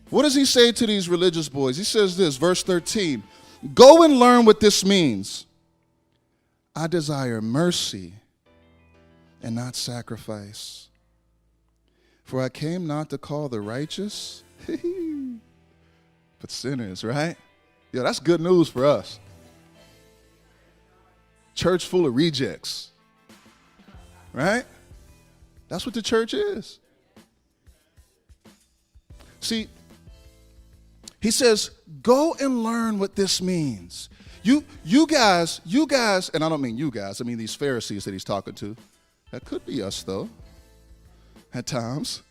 What does he say to these religious boys? He says this, verse 13, go and learn what this means. I desire mercy and not sacrifice. For I came not to call the righteous, but sinners, right? Yeah, that's good news for us. Church full of rejects, right? That's what the church is. See, he says, go and learn what this means. You guys, and I don't mean you guys, I mean these Pharisees that he's talking to. That could be us, though, at times.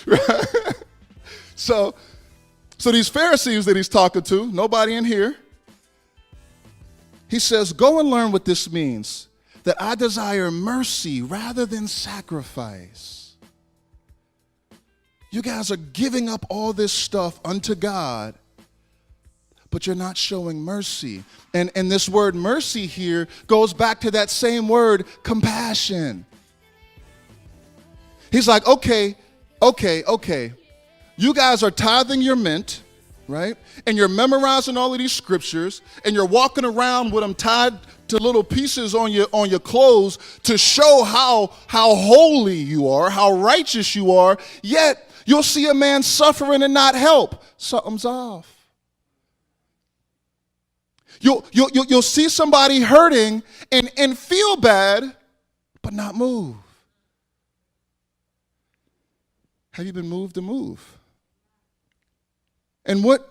Right? So these Pharisees that he's talking to, nobody in here, he says, go and learn what this means, that I desire mercy rather than sacrifice. You guys are giving up all this stuff unto God, but you're not showing mercy. And this word mercy here goes back to that same word, compassion. He's like, okay. You guys are tithing your mint, right? And you're memorizing all of these scriptures, and you're walking around with them tied to little pieces on your clothes to show how holy you are, how righteous you are, yet you'll see a man suffering and not help. Something's off. You'll see somebody hurting and feel bad, but not move. Have you been moved to move? And what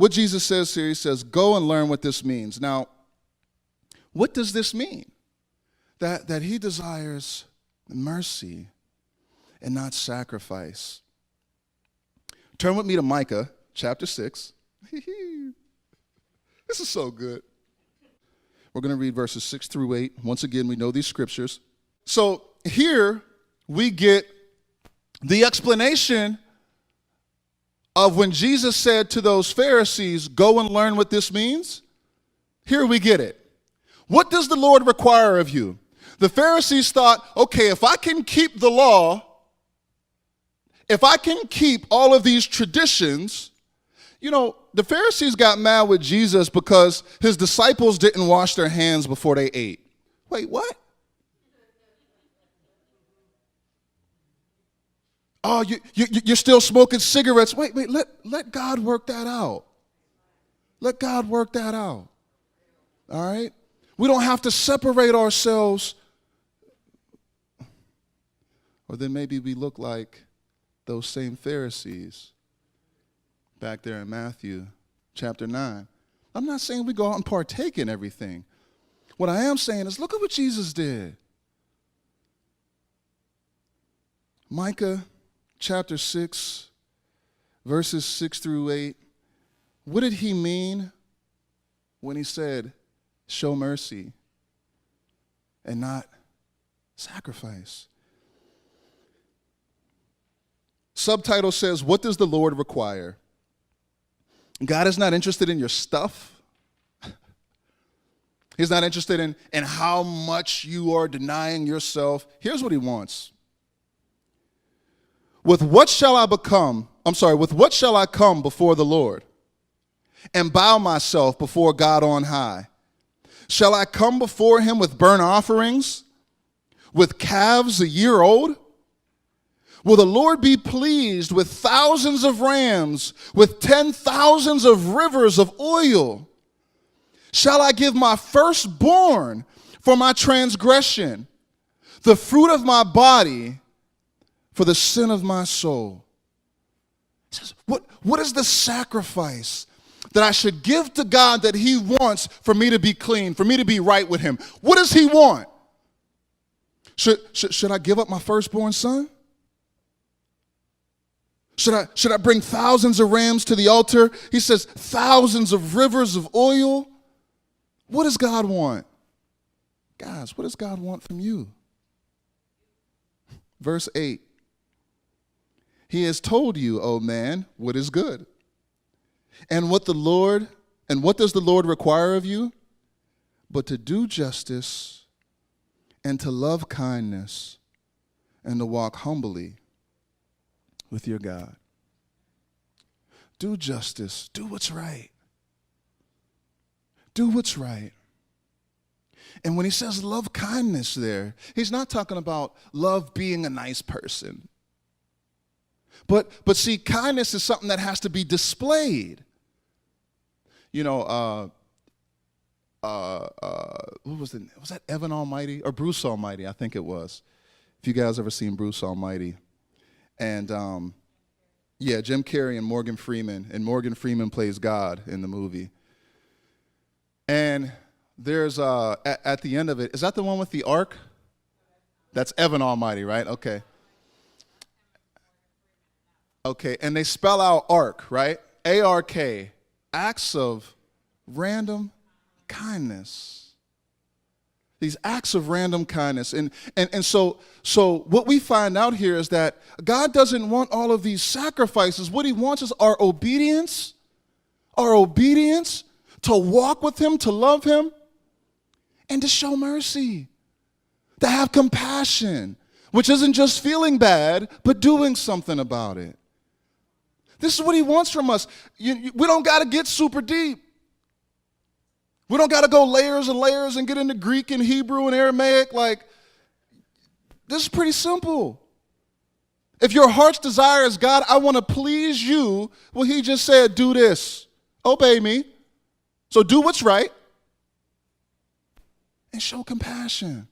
Jesus says here, he says, go and learn what this means. Now, what does this mean? That he desires mercy and not sacrifice. Turn with me to Micah chapter 6. This is so good. We're going to read verses 6 through 8. Once again, we know these scriptures. So here we get the explanation of when Jesus said to those Pharisees, go and learn what this means. Here we get it. What does the Lord require of you? The Pharisees thought, okay, if I can keep the law, if I can keep all of these traditions, the Pharisees got mad with Jesus because his disciples didn't wash their hands before they ate. Wait, what? Oh, you're still smoking cigarettes. Wait, let God work that out. Let God work that out. All right? We don't have to separate ourselves. Or then maybe we look like those same Pharisees back there in Matthew chapter 9. I'm not saying we go out and partake in everything. What I am saying is look at what Jesus did. Micah chapter 6, verses 6 through 8. What did he mean when he said, show mercy and not sacrifice? Subtitle says, what does the Lord require? God is not interested in your stuff. He's not interested in how much you are denying yourself. Here's what he wants. With what shall I come before the Lord and bow myself before God on high? Shall I come before him with burnt offerings, with calves a year old? Will the Lord be pleased with thousands of rams, with 10,000s of rivers of oil? Shall I give my firstborn for my transgression, the fruit of my body for the sin of my soul? He says, what is the sacrifice that I should give to God that he wants for me to be clean, for me to be right with him? What does he want? Should I give up my firstborn son? Should I bring thousands of rams to the altar? He says, thousands of rivers of oil. What does God want? Guys, what does God want from you? Verse 8. He has told you, O man, what is good. And what does the Lord require of you? But to do justice and to love kindness and to walk humbly with your God. Do justice. Do what's right. Do what's right. And when he says love kindness there, he's not talking about love being a nice person. But see, kindness is something that has to be displayed. You know, what was it? Was that Evan Almighty or Bruce Almighty? I think it was. If you guys ever seen Bruce Almighty. And yeah, Jim Carrey and Morgan Freeman plays God in the movie. And there's, at the end of it, is that the one with the ark? That's Evan Almighty, right? Okay. Okay, and they spell out ark, right? A-R-K, acts of random kindness. These acts of random kindness. And so what we find out here is that God doesn't want all of these sacrifices. What he wants is our obedience to walk with him, to love him, and to show mercy, to have compassion, which isn't just feeling bad, but doing something about it. This is what he wants from us. We don't got to get super deep. We don't got to go layers and layers and get into Greek and Hebrew and Aramaic. Like, this is pretty simple. If your heart's desire is, God, I want to please you, well, he just said, do this. Obey me. So do what's right and show compassion.